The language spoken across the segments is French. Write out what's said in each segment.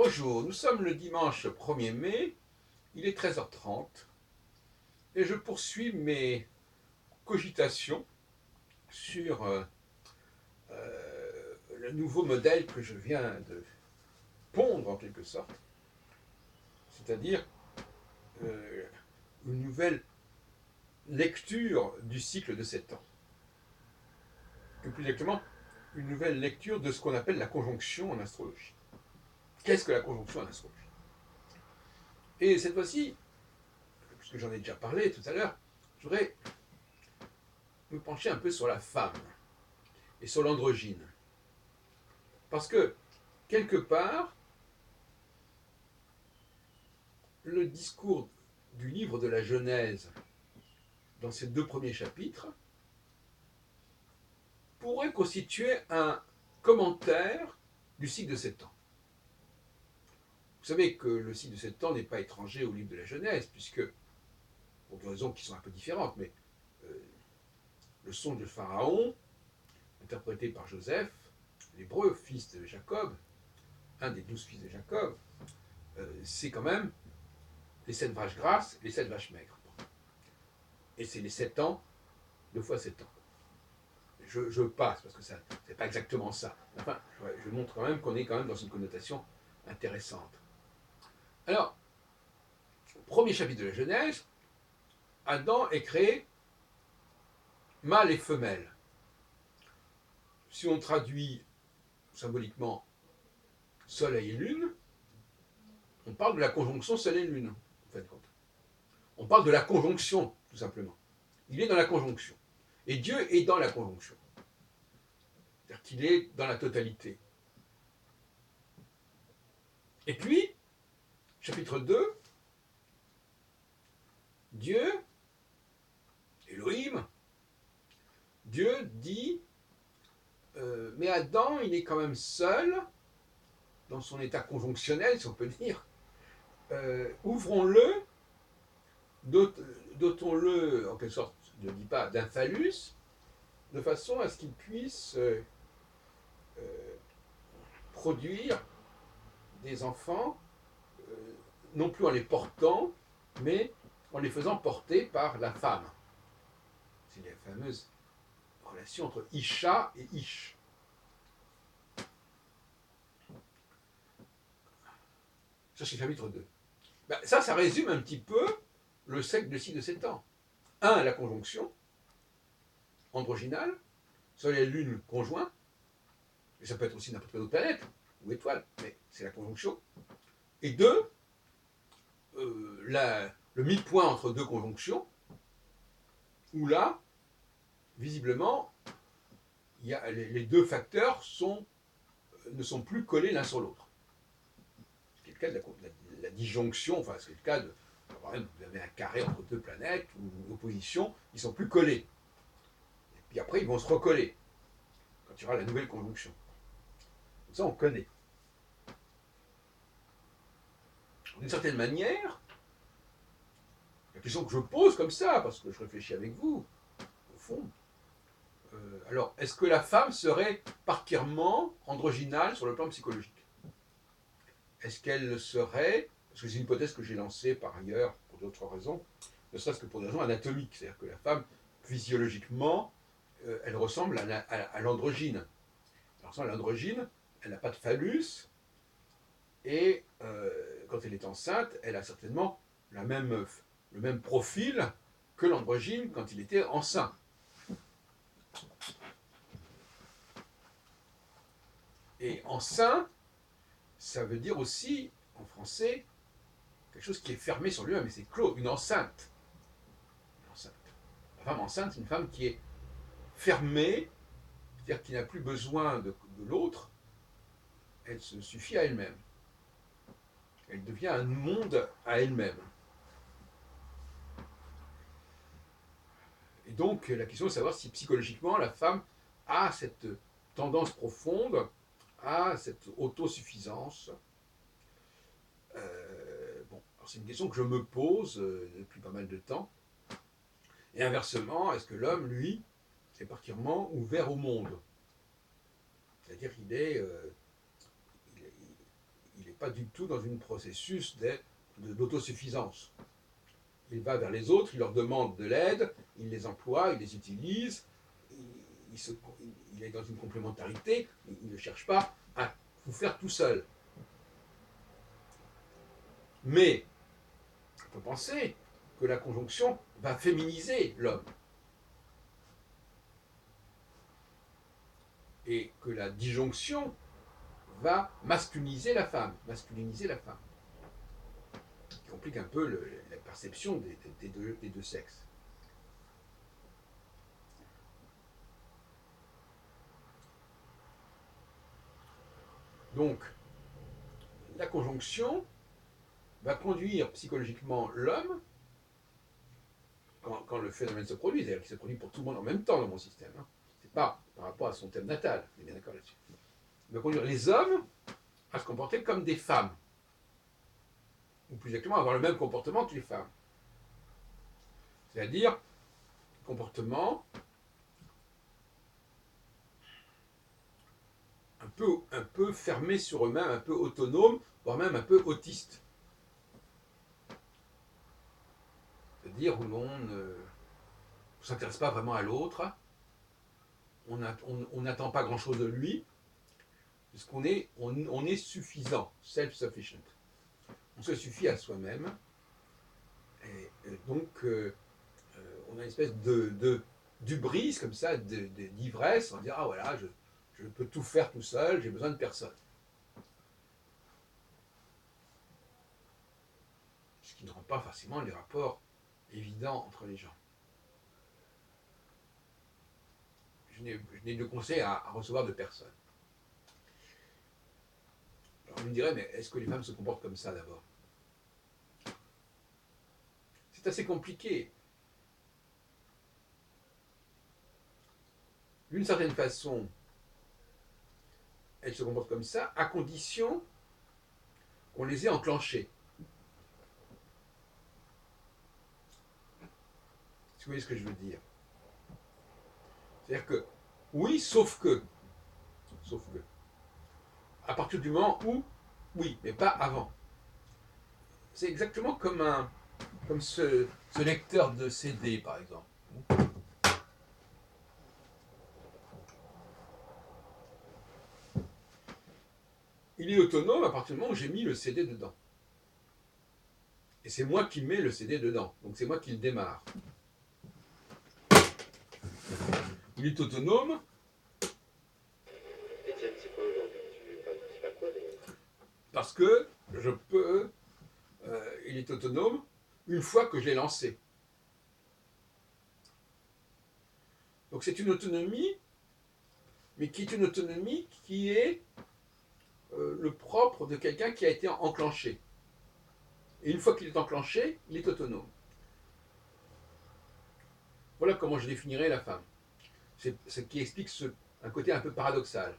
Bonjour, nous sommes le dimanche 1er mai, il est 13h30 et je poursuis mes cogitations sur le nouveau modèle que je viens de pondre en quelque sorte, c'est-à-dire euh, une nouvelle lecture du cycle de 7 ans. Que plus exactement, une nouvelle lecture de ce qu'on appelle la conjonction en astrologie. Qu'est-ce que la conjonction en astrologie? Et cette fois-ci, puisque j'en ai déjà parlé tout à l'heure, je voudrais me pencher un peu sur la femme et sur l'androgyne. Parce que, quelque part, le discours du livre de la Genèse, dans ces 2 premiers chapitres, pourrait constituer un commentaire du cycle de 7 ans. Vous savez que le cycle de 7 ans n'est pas étranger au livre de la Genèse, puisque, pour des raisons qui sont un peu différentes, mais le songe de Pharaon, interprété par Joseph, l'hébreu, fils de Jacob, un des 12 fils de Jacob, c'est quand même les 7 vaches grasses et les 7 vaches maigres. Et c'est les 7 ans, 2 fois 7 ans. Je passe, parce que ça c'est pas exactement ça. Enfin, je montre quand même qu'on est quand même dans une connotation intéressante. Alors, premier chapitre de la Genèse, Adam est créé mâle et femelle. Si on traduit symboliquement soleil et lune, on parle de la conjonction soleil et lune, en fin de compte. On parle de la conjonction, tout simplement. Il est dans la conjonction. Et Dieu est dans la conjonction. C'est-à-dire qu'il est dans la totalité. Et puis, chapitre 2, Dieu, Elohim, Dieu dit, mais Adam, il est quand même seul, dans son état conjonctionnel, si on peut dire. Ouvrons-le, dotons-le, en quelque sorte, je ne dis pas d'un phallus, de façon à ce qu'il puisse produire des enfants, non plus en les portant, mais en les faisant porter par la femme. C'est la fameuse relation entre Isha et Ish. Ça, c'est le chapitre 2. Ben, ça résume un petit peu le cycle de 6 de 7 ans. 1, la conjonction androgynale, Soleil et Lune conjoints, et ça peut être aussi n'importe quelle autre planète ou étoile, mais c'est la conjonction. Et 2, le mi-point entre 2 conjonctions, où là, visiblement, les 2 facteurs ne sont plus collés l'un sur l'autre. C'est le cas de la disjonction, enfin c'est le cas de, vous avez un carré entre 2 planètes ou une opposition, ils ne sont plus collés. Et puis après, ils vont se recoller quand il y aura la nouvelle conjonction. Donc ça, on connaît. D'une certaine manière, la question que je pose comme ça, parce que je réfléchis avec vous, au fond, alors, est-ce que la femme serait particulièrement androgynale sur le plan psychologique? Est-ce qu'elle serait, parce que c'est une hypothèse que j'ai lancée par ailleurs, pour d'autres raisons, ne serait-ce que pour des raisons anatomiques, c'est-à-dire que la femme, physiologiquement, elle ressemble à l'androgyne. Elle ressemble à l'androgyne, elle n'a pas de phallus, et quand elle est enceinte, elle a certainement le même profil que l'androgyne quand il était enceint. Et enceint, ça veut dire aussi, en français, quelque chose qui est fermé sur lui-même, et c'est clos, une enceinte. Une enceinte. La femme enceinte, c'est une femme qui est fermée, c'est-à-dire qui n'a plus besoin de l'autre, elle se suffit à elle-même. Elle devient un monde à elle-même. Et donc, la question est de savoir si psychologiquement, la femme a cette tendance profonde, à cette autosuffisance. Bon, c'est une question que je me pose depuis pas mal de temps. Et inversement, est-ce que l'homme, lui, est particulièrement ouvert au monde? C'est-à-dire qu'il il n'est pas du tout dans un processus d'autosuffisance. Il va vers les autres, il leur demande de l'aide, il les emploie, il les utilise, il est dans une complémentarité, il ne cherche pas à tout faire tout seul. Mais on peut penser que la conjonction va féminiser l'homme. Et que la disjonction va masculiniser la femme. Qui complique un peu la perception des deux sexes. Donc, la conjonction va conduire psychologiquement l'homme, quand le phénomène se produit, c'est-à-dire qu'il se produit pour tout le monde en même temps dans mon système, hein. C'est pas par rapport à son thème natal, on est bien d'accord là-dessus. Il va conduire les hommes à se comporter comme des femmes, ou plus exactement avoir le même comportement que les femmes. C'est-à-dire, comportement un peu fermé sur eux-mêmes, un peu autonome, voire même un peu autiste. C'est-à-dire où l'on ne s'intéresse pas vraiment à l'autre, on n'attend pas grand-chose de lui, puisqu'on est, on est suffisant, self-sufficient. On se suffit à soi-même, et donc on a une espèce d'hubris comme ça, d'ivresse, en disant ah voilà, je peux tout faire tout seul, j'ai besoin de personne. Ce qui ne rend pas forcément les rapports évidents entre les gens. Je n'ai de conseil à recevoir de personne. Alors on me dirait, mais est-ce que les femmes se comportent comme ça d'abord? C'est assez compliqué. D'une certaine façon, elles se comportent comme ça, à condition qu'on les ait enclenchées. Si vous voyez ce que je veux dire. C'est-à-dire que, oui, sauf que, à partir du moment où, oui, mais pas avant. C'est exactement comme ce lecteur de CD, par exemple. Il est autonome à partir du moment où j'ai mis le CD dedans. Et c'est moi qui mets le CD dedans. Donc c'est moi qui le démarre. Il est autonome. Étienne, c'est quoi aujourd'hui? Tu fais quoi d'ailleurs? Parce que je peux. Il est autonome une fois que je l'ai lancé. Donc c'est une autonomie, mais qui est une autonomie qui est le propre de quelqu'un qui a été enclenché. Et une fois qu'il est enclenché, il est autonome. Voilà comment je définirais la femme. C'est ce qui explique un côté un peu paradoxal.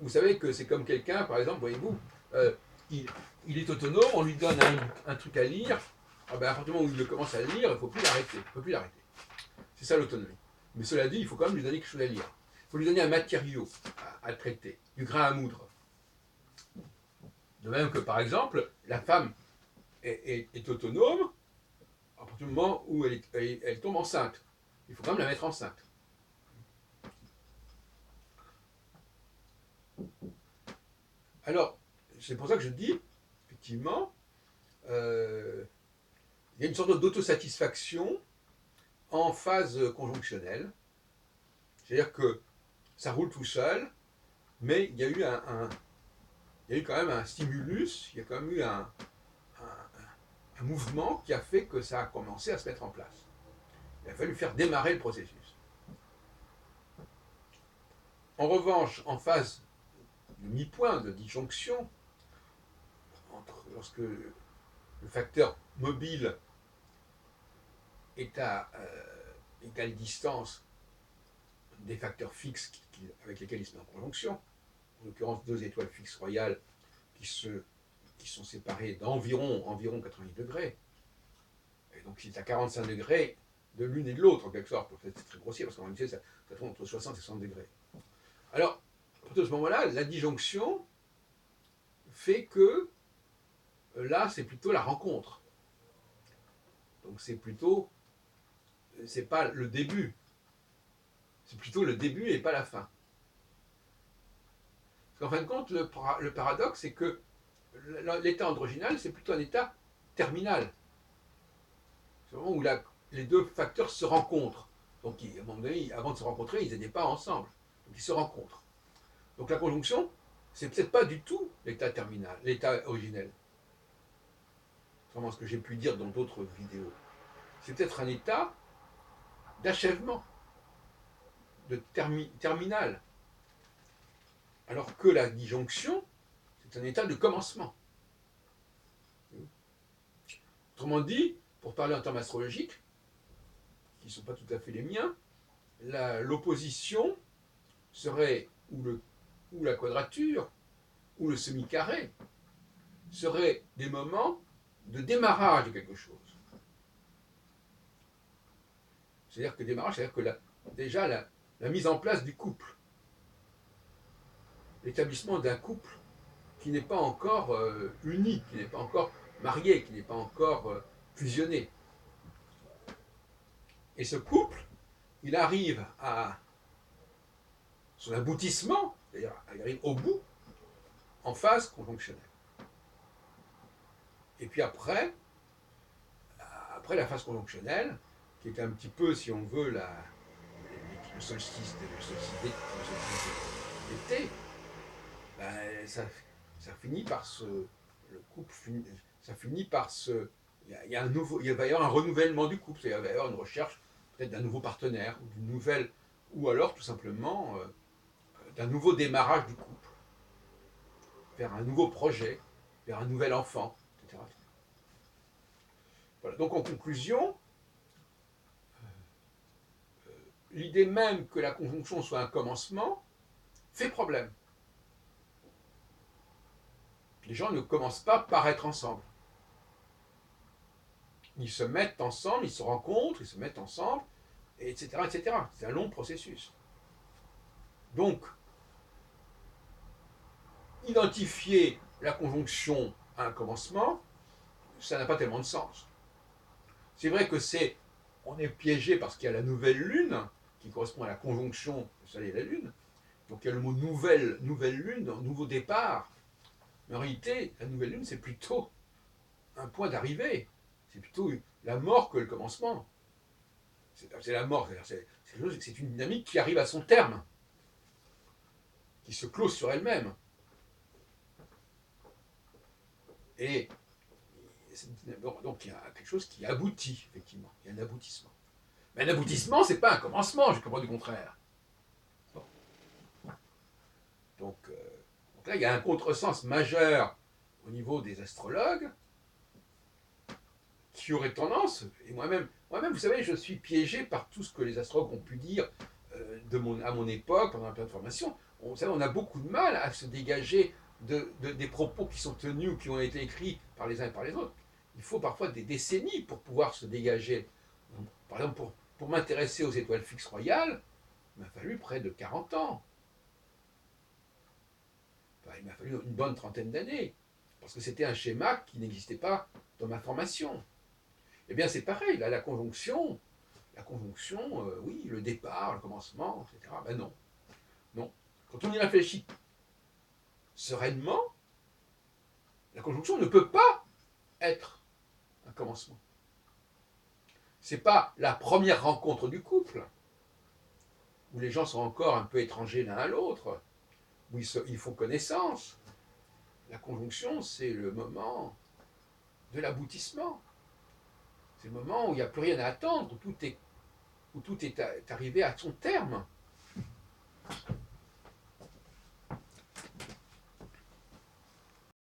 Vous savez que c'est comme quelqu'un, par exemple, voyez-vous, il est autonome, on lui donne un truc à lire, ah ben à partir du moment où il commence à lire, il ne faut plus l'arrêter. C'est ça l'autonomie. Mais cela dit, il faut quand même lui donner quelque chose à lire. Il faut lui donner un matériau à traiter, du grain à moudre. De même que, par exemple, la femme est autonome à partir du moment où elle tombe enceinte. Il faut quand même la mettre enceinte. Alors, c'est pour ça que je dis, effectivement, il y a une sorte d'autosatisfaction en phase conjonctionnelle. C'est-à-dire que ça roule tout seul, mais il y a eu quand même un stimulus, il y a quand même eu un mouvement qui a fait que ça a commencé à se mettre en place. Il a fallu faire démarrer le processus. En revanche, en phase de mi-point, de disjonction, lorsque le facteur mobile est à égale distance des facteurs fixes avec lesquels il se met en conjonction, en l'occurrence deux étoiles fixes royales qui sont séparées d'environ 90 degrés. Et donc c'est à 45 degrés de l'une et de l'autre, en quelque sorte. C'est très grossier, parce qu'en réalité, ça tourne entre 60 et 60 degrés. Alors, à partir de ce moment-là, la disjonction fait que là, c'est plutôt la rencontre. Donc c'est pas le début, c'est plutôt le début et pas la fin. Parce qu'en fin de compte, le paradoxe, c'est que l'état androginal, c'est plutôt un état terminal. C'est le moment où les deux facteurs se rencontrent. Donc, à un moment donné, avant de se rencontrer, ils n'étaient pas ensemble. Donc, ils se rencontrent. Donc, la conjonction, c'est peut-être pas du tout l'état terminal, l'état originel. Vraiment ce que j'ai pu dire dans d'autres vidéos. C'est peut-être un état d'achèvement, de terminal. Alors que la disjonction, c'est un état de commencement. Autrement dit, pour parler en termes astrologiques, qui ne sont pas tout à fait les miens, l'opposition serait, ou la quadrature, ou le semi-carré, seraient des moments de démarrage de quelque chose. C'est-à-dire que démarrage, c'est-à-dire que déjà la mise en place du couple, l'établissement d'un couple qui n'est pas encore uni, qui n'est pas encore marié, qui n'est pas encore fusionné. Et ce couple, il arrive à son aboutissement, c'est-à-dire il arrive au bout, en phase conjonctionnelle. Et puis après la phase conjonctionnelle, qui est un petit peu, si on veut, le solstice d'été, ben, ça finit par le couple ça finit par il va y avoir un renouvellement du couple, il va y avoir une recherche peut-être d'un nouveau partenaire, ou d'une nouvelle, ou alors tout simplement d'un nouveau démarrage du couple, vers un nouveau projet, vers un nouvel enfant, etc. Voilà. Donc en conclusion, l'idée même que la conjonction soit un commencement fait problème. Les gens ne commencent pas par être ensemble. Ils se mettent ensemble, ils se rencontrent, ils se mettent ensemble, etc., etc. C'est un long processus. Donc, identifier la conjonction à un commencement, ça n'a pas tellement de sens. C'est vrai que on est piégé parce qu'il y a la nouvelle lune, qui correspond à la conjonction du Soleil et la Lune. Donc il y a le mot nouvelle lune, nouveau départ. Mais en réalité, la nouvelle lune, c'est plutôt un point d'arrivée. C'est plutôt la mort que le commencement. C'est la mort, c'est une dynamique qui arrive à son terme, qui se close sur elle-même. Et donc il y a quelque chose qui aboutit, effectivement. Il y a un aboutissement. Mais un aboutissement, c'est pas un commencement, je comprends du contraire. Bon. Donc là, il y a un contresens majeur au niveau des astrologues qui aurait tendance, et moi-même, vous savez, je suis piégé par tout ce que les astrologues ont pu dire à mon époque, pendant la période de formation. Vous savez, on a beaucoup de mal à se dégager des propos qui sont tenus ou qui ont été écrits par les uns et par les autres. Il faut parfois des décennies pour pouvoir se dégager. Par exemple, pour m'intéresser aux étoiles fixes royales, il m'a fallu près de 40 ans. Enfin, il m'a fallu une bonne trentaine d'années, parce que c'était un schéma qui n'existait pas dans ma formation. Eh bien, c'est pareil, là, la conjonction, oui, le départ, le commencement, etc. Ben non, non. Quand on y réfléchit sereinement, la conjonction ne peut pas être un commencement. C'est pas la première rencontre du couple, où les gens sont encore un peu étrangers l'un à l'autre, où ils font connaissance. La conjonction, c'est le moment de l'aboutissement. C'est le moment où il n'y a plus rien à attendre, où tout est arrivé à son terme.